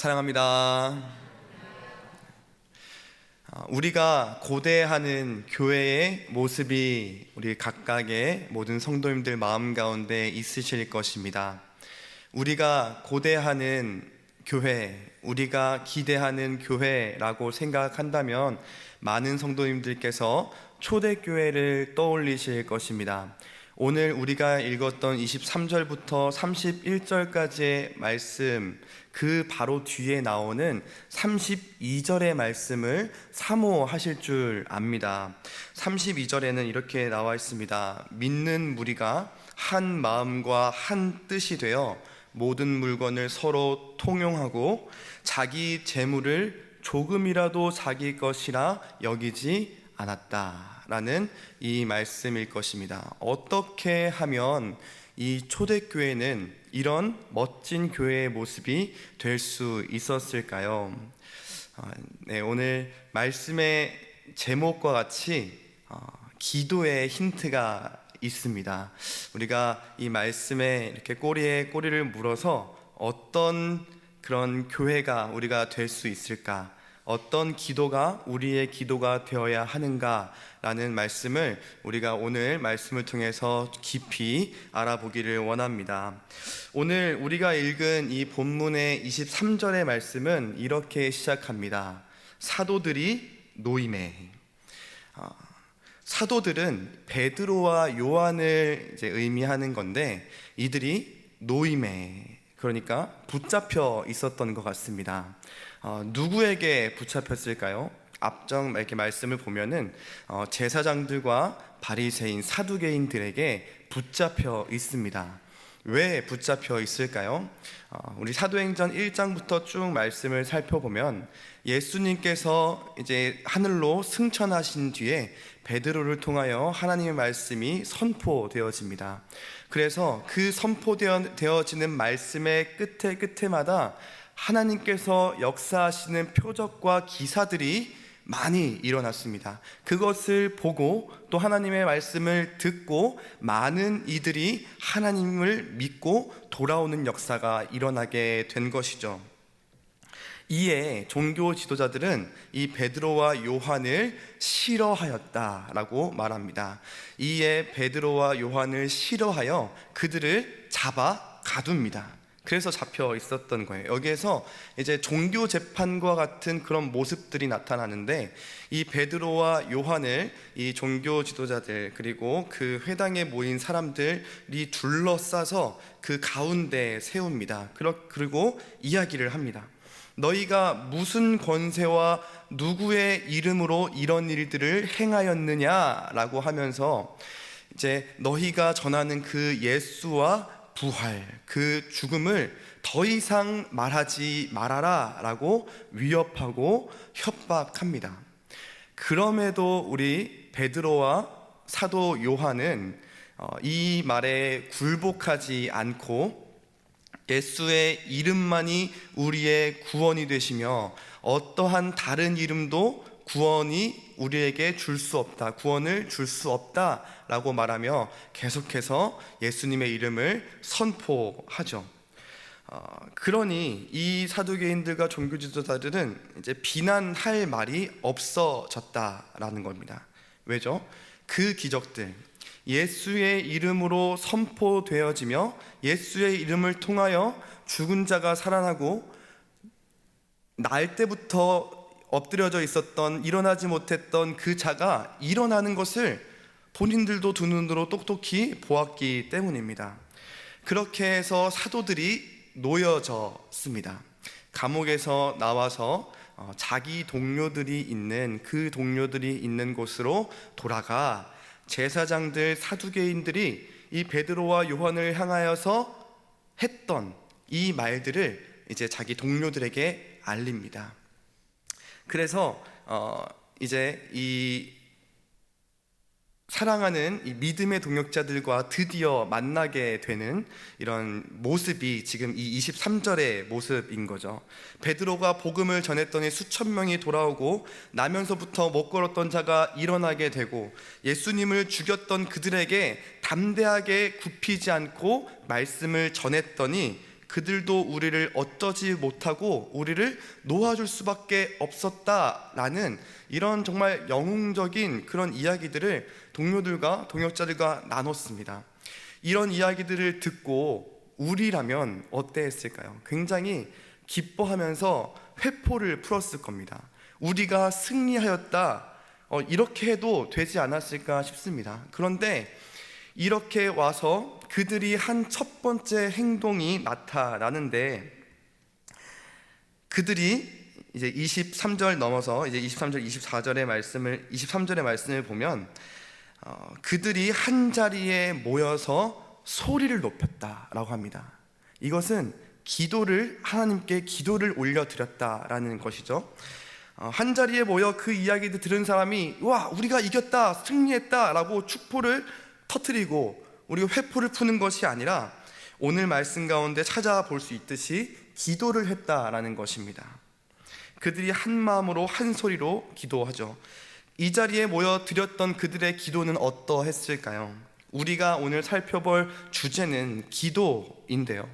사랑합니다. 우리가 고대하는 교회의 모습이 우리 각각의 모든 성도님들 마음 가운데 있으실 것입니다. 우리가 고대하는 교회, 우리가 기대하는 교회라고 생각한다면 많은 성도님들께서 초대교회를 떠올리실 것입니다. 오늘 우리가 읽었던 23절부터 31절까지의 말씀, 그 바로 뒤에 나오는 32절의 말씀을 사모하실 줄 압니다. 32절에는 이렇게 나와 있습니다. 믿는 무리가 한 마음과 한 뜻이 되어 모든 물건을 서로 통용하고 자기 재물을 조금이라도 자기 것이라 여기지 않았다라는 이 말씀일 것입니다. 어떻게 하면 이 초대교회는 이런 멋진 교회의 모습이 될 수 있었을까요? 오늘 말씀의 제목과 같이 기도의 힌트가 있습니다. 우리가 이 말씀에 이렇게 꼬리에 꼬리를 물어서 어떤 그런 교회가 우리가 될 수 있을까? 어떤 기도가 우리의 기도가 되어야 하는가라는 말씀을 우리가 오늘 말씀을 통해서 깊이 알아보기를 원합니다. 오늘 우리가 읽은 이 본문의 23절의 말씀은 이렇게 시작합니다. 사도들이 노임해. 사도들은 베드로와 요한을 이제 의미하는 건데 이들이 노임해, 그러니까 붙잡혀 있었던 것 같습니다. 누구에게 붙잡혔을까요? 앞정 이렇게 말씀을 보면은 제사장들과 바리새인 사두개인들에게 붙잡혀 있습니다. 왜 붙잡혀 있을까요? 우리 사도행전 1장부터 쭉 말씀을 살펴보면 예수님께서 이제 하늘로 승천하신 뒤에 베드로를 통하여 하나님의 말씀이 선포되어집니다. 그래서 그 선포되어지는 말씀의 끝에마다 하나님께서 역사하시는 표적과 기사들이 많이 일어났습니다. 그것을 보고 또 하나님의 말씀을 듣고 많은 이들이 하나님을 믿고 돌아오는 역사가 일어나게 된 것이죠. 이에 종교 지도자들은 이 베드로와 요한을 싫어하였다라고 말합니다. 이에 베드로와 요한을 싫어하여 그들을 잡아 가둡니다. 그래서 잡혀 있었던 거예요. 여기에서 이제 종교 재판과 같은 그런 모습들이 나타나는데 이 베드로와 요한을 이 종교 지도자들 그리고 그 회당에 모인 사람들이 둘러싸서 그 가운데 세웁니다. 그리고 이야기를 합니다. 너희가 무슨 권세와 누구의 이름으로 이런 일들을 행하였느냐라고 하면서 이제 너희가 전하는 그 예수와 부활, 그 죽음을 더 이상 말하지 말아라 라고 위협하고 협박합니다. 그럼에도 우리 베드로와 사도 요한은 이 말에 굴복하지 않고 예수의 이름만이 우리의 구원이 되시며 어떠한 다른 이름도 구원이 우리에게 줄 수 없다, 구원을 줄 수 없다 라고 말하며 계속해서 예수님의 이름을 선포하죠. 그러니 이 사두개인들과 종교 지도자들은 이제 비난할 말이 없어졌다라는 겁니다. 왜죠? 그 기적들, 예수의 이름으로 선포되어지며 예수의 이름을 통하여 죽은 자가 살아나고 날 때부터 엎드려져 있었던 일어나지 못했던 그 자가 일어나는 것을 본인들도 두 눈으로 똑똑히 보았기 때문입니다. 그렇게 해서 사도들이 놓여졌습니다. 감옥에서 나와서 자기 동료들이 있는 곳으로 돌아가 제사장들 사두개인들이 이 베드로와 요한을 향하여서 했던 이 말들을 이제 자기 동료들에게 알립니다. 그래서 이제 이 사랑하는 이 믿음의 동역자들과 드디어 만나게 되는 이런 모습이 지금 이 23절의 모습인 거죠. 베드로가 복음을 전했더니 수천 명이 돌아오고 나면서부터 못 걸었던 자가 일어나게 되고 예수님을 죽였던 그들에게 담대하게 굽히지 않고 말씀을 전했더니 그들도 우리를 어쩌지 못하고 우리를 놓아줄 수밖에 없었다라는 이런 정말 영웅적인 그런 이야기들을 동료들과 동역자들과 나눴습니다. 이런 이야기들을 듣고 우리라면 어땠을까요? 굉장히 기뻐하면서 회포를 풀었을 겁니다. 우리가 승리하였다, 이렇게 해도 되지 않았을까 싶습니다. 그런데 이렇게 와서 그들이 한 첫 번째 행동이 나타나는데, 그들이 이제 23절 넘어서 이제 23절, 23절의 말씀을 보면 그들이 한 자리에 모여서 소리를 높였다라고 합니다. 이것은 하나님께 기도를 올려드렸다라는 것이죠. 한 자리에 모여 그 이야기를 들은 사람이 와, 우리가 이겼다, 승리했다라고 축포를 터뜨리고 우리가 회포를 푸는 것이 아니라 오늘 말씀 가운데 찾아볼 수 있듯이 기도를 했다라는 것입니다. 그들이 한 마음으로 한 소리로 기도하죠. 이 자리에 모여 드렸던 그들의 기도는 어떠했을까요? 우리가 오늘 살펴볼 주제는 기도인데요,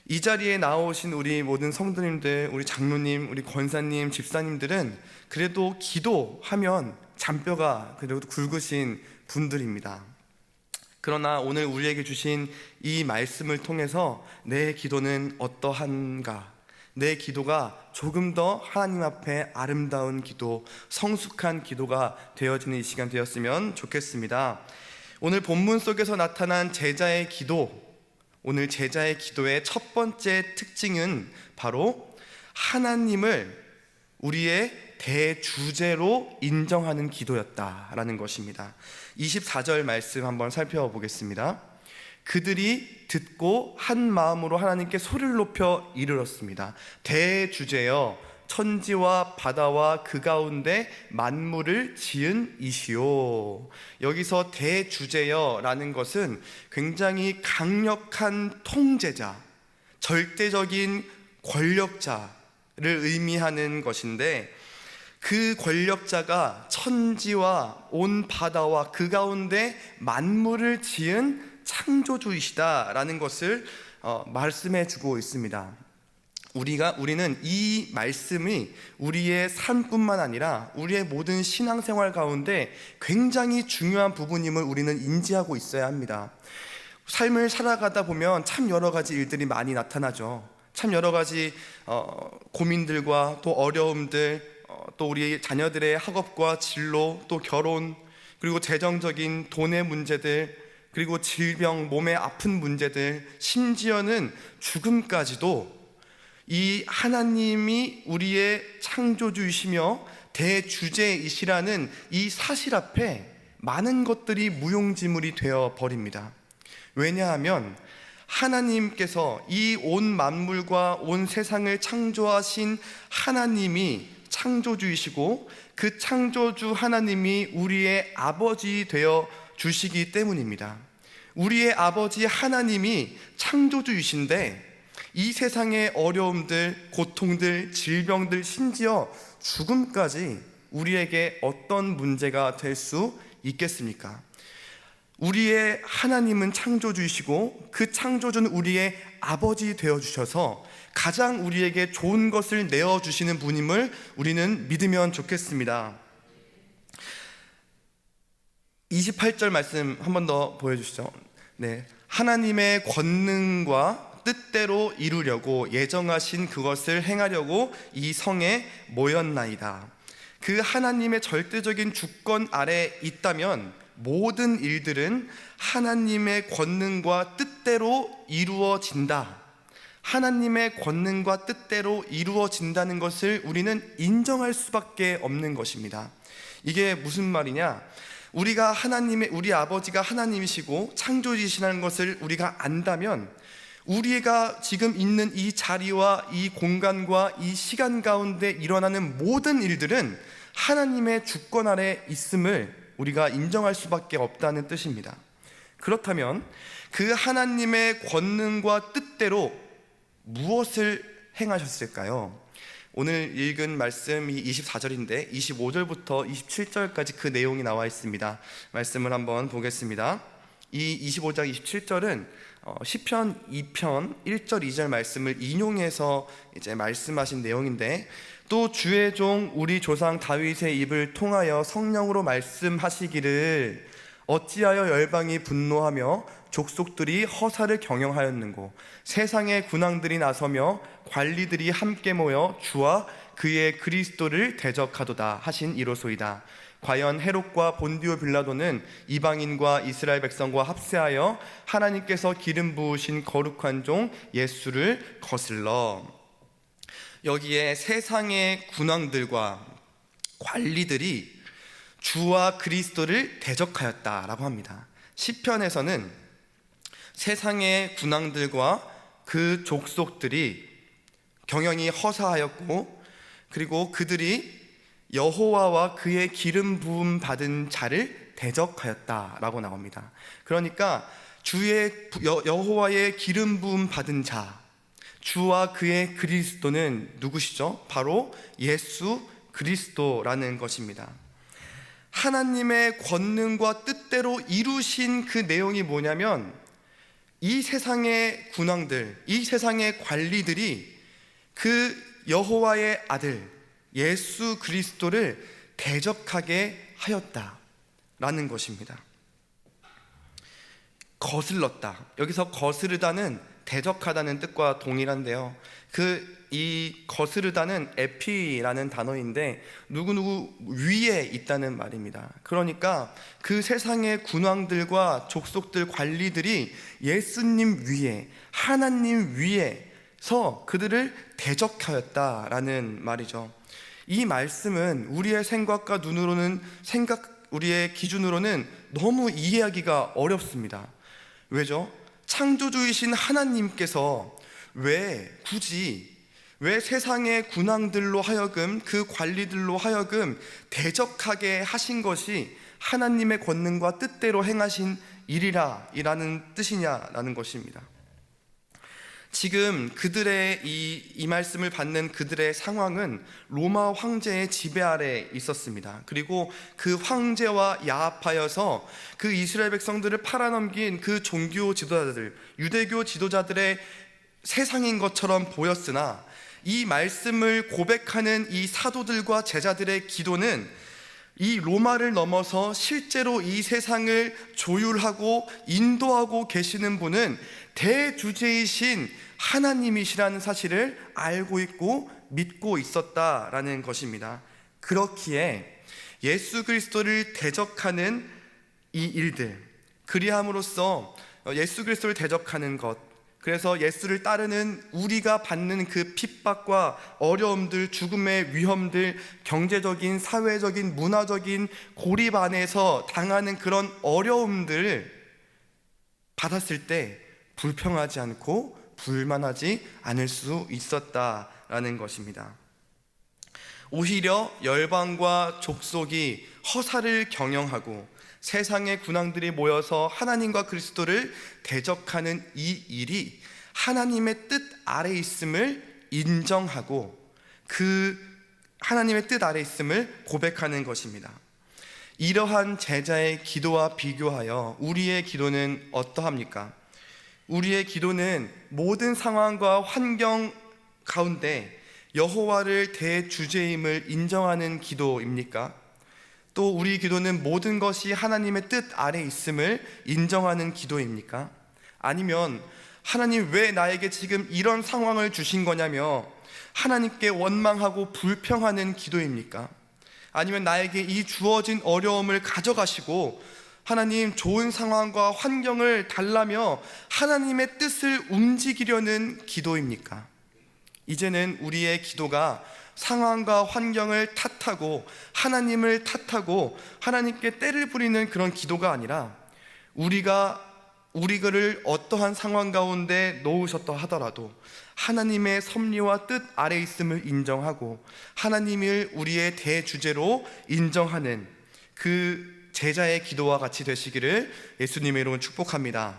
이 자리에 나오신 우리 모든 성도님들, 우리 장로님, 우리 권사님, 집사님들은 그래도 기도하면 잔뼈가 그래도 굵으신 분들입니다. 그러나 오늘 우리에게 주신 이 말씀을 통해서 내 기도는 어떠한가, 내 기도가 조금 더 하나님 앞에 아름다운 기도, 성숙한 기도가 되어지는 이 시간 되었으면 좋겠습니다. 오늘 본문 속에서 나타난 제자의 기도, 오늘 제자의 기도의 첫 번째 특징은 바로 하나님을 우리의 대주제로 인정하는 기도였다라는 것입니다. 24절 말씀 한번 살펴보겠습니다. 그들이 듣고 한 마음으로 하나님께 소리를 높여 이르렀습니다. 대주제여, 천지와 바다와 그 가운데 만물을 지은 이시오. 여기서 대주제여라는 것은 굉장히 강력한 통제자, 절대적인 권력자를 의미하는 것인데, 그 권력자가 천지와 온 바다와 그 가운데 만물을 지은 창조주이시다라는 것을 말씀해 주고 있습니다. 우리는 이 말씀이 우리의 삶뿐만 아니라 우리의 모든 신앙생활 가운데 굉장히 중요한 부분임을 우리는 인지하고 있어야 합니다. 삶을 살아가다 보면 참 여러 가지 일들이 많이 나타나죠. 참 여러 가지 고민들과 또 어려움들, 또 우리 자녀들의 학업과 진로, 또 결혼, 그리고 재정적인 돈의 문제들, 그리고 질병, 몸의 아픈 문제들, 심지어는 죽음까지도 이 하나님이 우리의 창조주이시며 대주제이시라는 이 사실 앞에 많은 것들이 무용지물이 되어 버립니다. 왜냐하면 하나님께서 이 온 만물과 온 세상을 창조하신 하나님이 창조주이시고, 그 창조주 하나님이 우리의 아버지 되어 주시기 때문입니다. 우리의 아버지 하나님이 창조주이신데 이 세상의 어려움들, 고통들, 질병들, 심지어 죽음까지 우리에게 어떤 문제가 될 수 있겠습니까? 우리의 하나님은 창조주이시고 그 창조주는 우리의 아버지 되어주셔서 가장 우리에게 좋은 것을 내어주시는 분임을 우리는 믿으면 좋겠습니다. 28절 말씀 한 번 더 보여주시죠. 네, 하나님의 권능과 뜻대로 이루려고 예정하신 그것을 행하려고 이 성에 모였나이다. 그 하나님의 절대적인 주권 아래 있다면 모든 일들은 하나님의 권능과 뜻대로 이루어진다. 하나님의 권능과 뜻대로 이루어진다는 것을 우리는 인정할 수밖에 없는 것입니다. 이게 무슨 말이냐? 우리 아버지가 하나님이시고 창조주이시라는 것을 우리가 안다면 우리가 지금 있는 이 자리와 이 공간과 이 시간 가운데 일어나는 모든 일들은 하나님의 주권 아래 있음을 우리가 인정할 수밖에 없다는 뜻입니다. 그렇다면 그 하나님의 권능과 뜻대로 무엇을 행하셨을까요? 오늘 읽은 말씀이 24절인데 25절부터 27절까지 그 내용이 나와 있습니다. 말씀을 한번 보겠습니다. 이 25장 27절은 시편 2편 1절 2절 말씀을 인용해서 이제 말씀하신 내용인데, 또 주의 종 우리 조상 다윗의 입을 통하여 성령으로 말씀하시기를 어찌하여 열방이 분노하며 족속들이 허사를 경영하였는고 세상의 군왕들이 나서며 관리들이 함께 모여 주와 그의 그리스도를 대적하도다 하신 이로소이다. 과연 헤롯과 본디오 빌라도는 이방인과 이스라엘 백성과 합세하여 하나님께서 기름 부으신 거룩한 종 예수를 거슬러. 여기에 세상의 군왕들과 관리들이 주와 그리스도를 대적하였다라고 합니다. 시편에서는 세상의 군왕들과 그 족속들이 경영이 허사하였고, 그리고 그들이 여호와와 그의 기름 부음 받은 자를 대적하였다라고 나옵니다. 그러니까 여호와의 기름 부음 받은 자, 주와 그의 그리스도는 누구시죠? 바로 예수 그리스도라는 것입니다. 하나님의 권능과 뜻대로 이루신 그 내용이 뭐냐면, 이 세상의 군왕들, 이 세상의 관리들이 그 여호와의 아들 예수 그리스도를 대적하게 하였다라는 것입니다. 거슬렀다. 여기서 거스르다는 대적하다는 뜻과 동일한데요, 이 거스르다는 에피라는 단어인데 누구누구 위에 있다는 말입니다. 그러니까 그 세상의 군왕들과 족속들 관리들이 예수님 위에, 하나님 위에서 그들을 대적하였다라는 말이죠. 이 말씀은 우리의 생각과 우리의 기준으로는 너무 이해하기가 어렵습니다. 왜죠? 창조주이신 하나님께서 왜 세상의 군왕들로 하여금, 그 관리들로 하여금 대적하게 하신 것이 하나님의 권능과 뜻대로 행하신 일이라는 뜻이냐라는 것입니다. 지금 그들의 이 말씀을 받는 그들의 상황은 로마 황제의 지배 아래 있었습니다. 그리고 그 황제와 야합하여서 그 이스라엘 백성들을 팔아넘긴 그 종교 지도자들, 유대교 지도자들의 세상인 것처럼 보였으나, 이 말씀을 고백하는 이 사도들과 제자들의 기도는 이 로마를 넘어서 실제로 이 세상을 조율하고 인도하고 계시는 분은 대주제이신 하나님이시라는 사실을 알고 있고 믿고 있었다라는 것입니다. 그렇기에 예수 그리스도를 대적하는 이 일들, 그리함으로써 예수 그리스도를 대적하는 것, 그래서 예수를 따르는 우리가 받는 그 핍박과 어려움들, 죽음의 위험들, 경제적인, 사회적인, 문화적인 고립 안에서 당하는 그런 어려움들을 받았을 때 불평하지 않고 불만하지 않을 수 있었다라는 것입니다. 오히려 열방과 족속이 허사를 경영하고 세상의 군왕들이 모여서 하나님과 그리스도를 대적하는 이 일이 하나님의 뜻 아래 있음을 인정하고 그 하나님의 뜻 아래 있음을 고백하는 것입니다. 이러한 제자의 기도와 비교하여 우리의 기도는 어떠합니까? 우리의 기도는 모든 상황과 환경 가운데 여호와를 대주제임을 인정하는 기도입니까? 또 우리 기도는 모든 것이 하나님의 뜻 아래 있음을 인정하는 기도입니까? 아니면 하나님 왜 나에게 지금 이런 상황을 주신 거냐며 하나님께 원망하고 불평하는 기도입니까? 아니면 나에게 이 주어진 어려움을 가져가시고 하나님 좋은 상황과 환경을 달라며 하나님의 뜻을 움직이려는 기도입니까? 이제는 우리의 기도가 상황과 환경을 탓하고 하나님을 탓하고 하나님께 때를 부리는 그런 기도가 아니라 우리를 어떠한 상황 가운데 놓으셨다 하더라도 하나님의 섭리와 뜻 아래 있음을 인정하고 하나님을 우리의 대주제로 인정하는 그 제자의 기도와 같이 되시기를 예수님의 이름으로 축복합니다.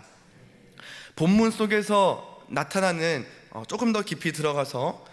본문 속에서 나타나는 조금 더 깊이 들어가서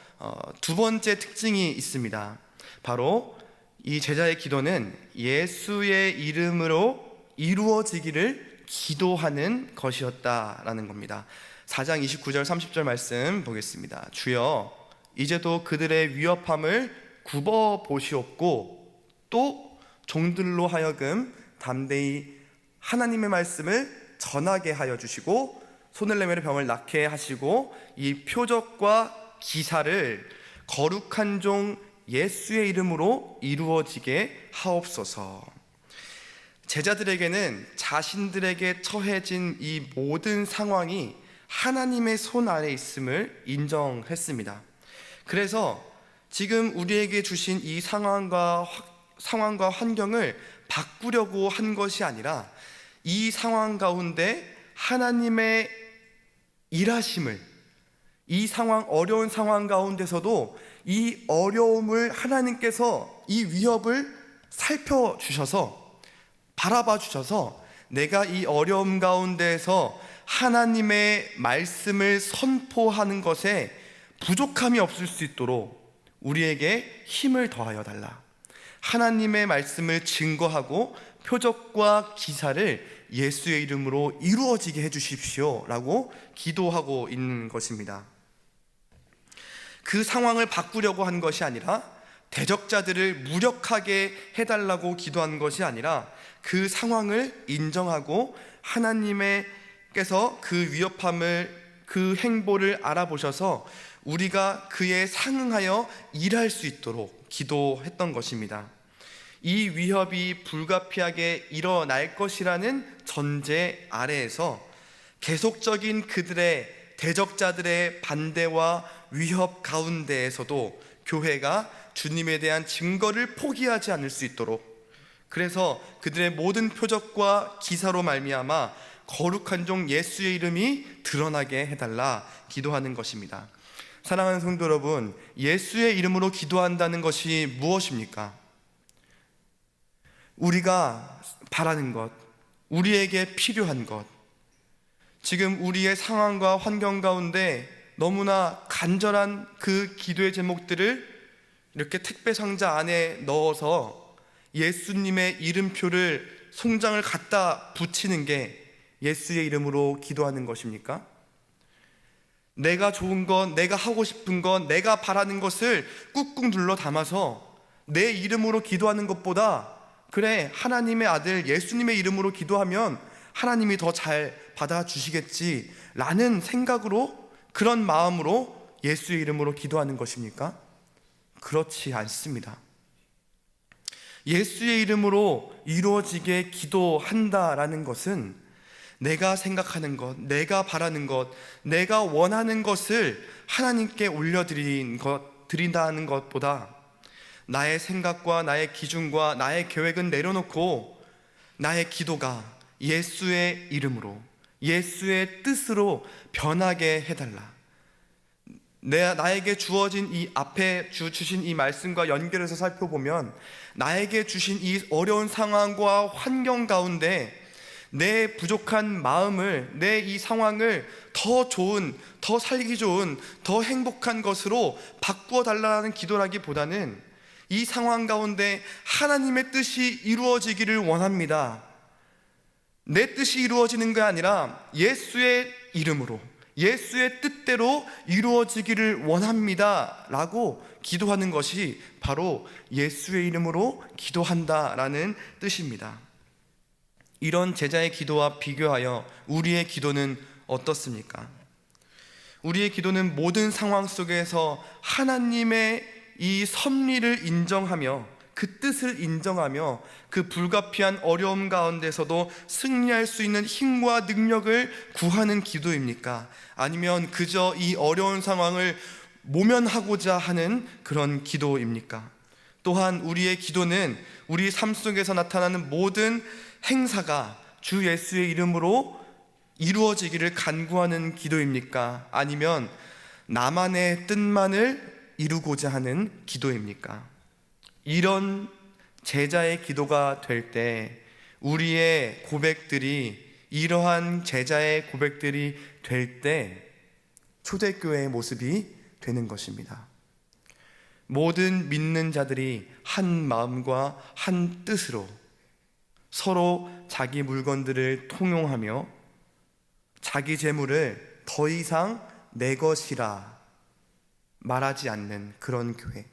두 번째 특징이 있습니다. 바로 이 제자의 기도는 예수의 이름으로 이루어지기를 기도하는 것이었다라는 겁니다. 4장 29절 30절 말씀 보겠습니다. 주여 이제도 그들의 위협함을 굽어 보시옵고 또 종들로 하여금 담대히 하나님의 말씀을 전하게 하여 주시고 손을 내밀어 병을 낫게 하시고 이 표적과 기사를 거룩한 종 예수의 이름으로 이루어지게 하옵소서. 제자들에게는 자신들에게 처해진 이 모든 상황이 하나님의 손 아래 있음을 인정했습니다. 그래서 지금 우리에게 주신 이 상황과 환경을 바꾸려고 한 것이 아니라 이 상황 가운데 하나님의 일하심을, 이 상황, 어려운 상황 가운데서도 이 어려움을 하나님께서 이 위협을 살펴주셔서 바라봐 주셔서 내가 이 어려움 가운데에서 하나님의 말씀을 선포하는 것에 부족함이 없을 수 있도록 우리에게 힘을 더하여 달라. 하나님의 말씀을 증거하고 표적과 기사를 예수의 이름으로 이루어지게 해주십시오 라고 기도하고 있는 것입니다. 그 상황을 바꾸려고 한 것이 아니라 대적자들을 무력하게 해달라고 기도한 것이 아니라 그 상황을 인정하고 하나님께서 그 위협함을, 그 행보를 알아보셔서 우리가 그에 상응하여 일할 수 있도록 기도했던 것입니다. 이 위협이 불가피하게 일어날 것이라는 전제 아래에서 계속적인 그들의 대적자들의 반대와 위협 가운데에서도 교회가 주님에 대한 증거를 포기하지 않을 수 있도록, 그래서 그들의 모든 표적과 기사로 말미암아 거룩한 종 예수의 이름이 드러나게 해달라 기도하는 것입니다. 사랑하는 성도 여러분, 예수의 이름으로 기도한다는 것이 무엇입니까? 우리가 바라는 것, 우리에게 필요한 것, 지금 우리의 상황과 환경 가운데 너무나 간절한 그 기도의 제목들을 이렇게 택배 상자 안에 넣어서 예수님의 이름표를, 송장을 갖다 붙이는 게 예수의 이름으로 기도하는 것입니까? 내가 좋은 것, 내가 하고 싶은 것, 내가 바라는 것을 꾹꾹 눌러 담아서 내 이름으로 기도하는 것보다, 그래, 하나님의 아들 예수님의 이름으로 기도하면 하나님이 더 잘 받아주시겠지 라는 생각으로, 그런 마음으로 예수의 이름으로 기도하는 것입니까? 그렇지 않습니다. 예수의 이름으로 이루어지게 기도한다라는 것은 내가 생각하는 것, 내가 바라는 것, 내가 원하는 것을 하나님께 올려드린다는 것보다 나의 생각과 나의 기준과 나의 계획은 내려놓고 나의 기도가 예수의 이름으로, 예수의 뜻으로 변하게 해달라. 나에게 주어진 이 앞에 주신 이 말씀과 연결해서 살펴보면 나에게 주신 이 어려운 상황과 환경 가운데 내 부족한 마음을, 내 이 상황을 더 좋은, 더 살기 좋은, 더 행복한 것으로 바꾸어 달라는 기도라기보다는 이 상황 가운데 하나님의 뜻이 이루어지기를 원합니다. 내 뜻이 이루어지는 게 아니라 예수의 이름으로, 예수의 뜻대로 이루어지기를 원합니다 라고 기도하는 것이 바로 예수의 이름으로 기도한다라는 뜻입니다. 이런 제자의 기도와 비교하여 우리의 기도는 어떻습니까? 우리의 기도는 모든 상황 속에서 하나님의 이 섭리를 인정하며 그 뜻을 인정하며 그 불가피한 어려움 가운데서도 승리할 수 있는 힘과 능력을 구하는 기도입니까? 아니면 그저 이 어려운 상황을 모면하고자 하는 그런 기도입니까? 또한 우리의 기도는 우리 삶 속에서 나타나는 모든 행사가 주 예수의 이름으로 이루어지기를 간구하는 기도입니까? 아니면 나만의 뜻만을 이루고자 하는 기도입니까? 이런 제자의 기도가 될 때 우리의 고백들이, 이러한 제자의 고백들이 될 때 초대교회의 모습이 되는 것입니다. 모든 믿는 자들이 한 마음과 한 뜻으로 서로 자기 물건들을 통용하며 자기 재물을 더 이상 내 것이라 말하지 않는 그런 교회.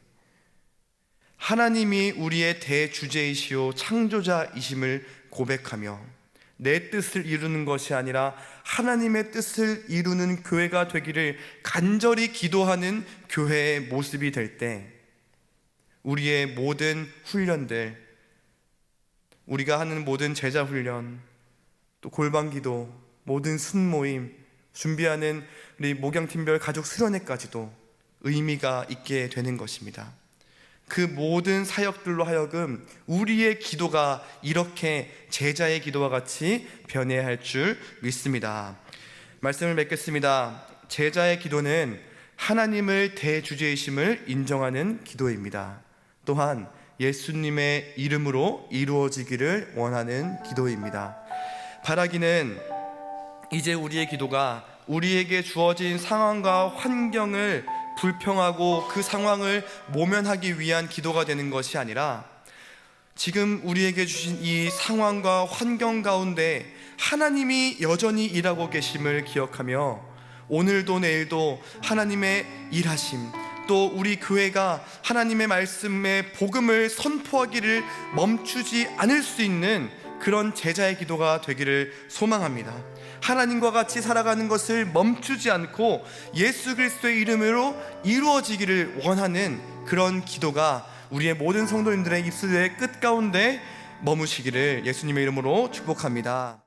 하나님이 우리의 대주제이시오 창조자이심을 고백하며 내 뜻을 이루는 것이 아니라 하나님의 뜻을 이루는 교회가 되기를 간절히 기도하는 교회의 모습이 될 때 우리의 모든 훈련들, 우리가 하는 모든 제자 훈련, 또 골방기도, 모든 순모임, 준비하는 우리 목양팀별 가족 수련회까지도 의미가 있게 되는 것입니다. 그 모든 사역들로 하여금 우리의 기도가 이렇게 제자의 기도와 같이 변해야 할 줄 믿습니다. 말씀을 맺겠습니다. 제자의 기도는 하나님을 대주제이심을 인정하는 기도입니다. 또한 예수님의 이름으로 이루어지기를 원하는 기도입니다. 바라기는 이제 우리의 기도가 우리에게 주어진 상황과 환경을 불평하고 그 상황을 모면하기 위한 기도가 되는 것이 아니라 지금 우리에게 주신 이 상황과 환경 가운데 하나님이 여전히 일하고 계심을 기억하며 오늘도 내일도 하나님의 일하심, 또 우리 교회가 하나님의 말씀의 복음을 선포하기를 멈추지 않을 수 있는 그런 제자의 기도가 되기를 소망합니다. 하나님과 같이 살아가는 것을 멈추지 않고 예수 그리스도의 이름으로 이루어지기를 원하는 그런 기도가 우리의 모든 성도님들의 입술의 끝 가운데 머무시기를 예수님의 이름으로 축복합니다.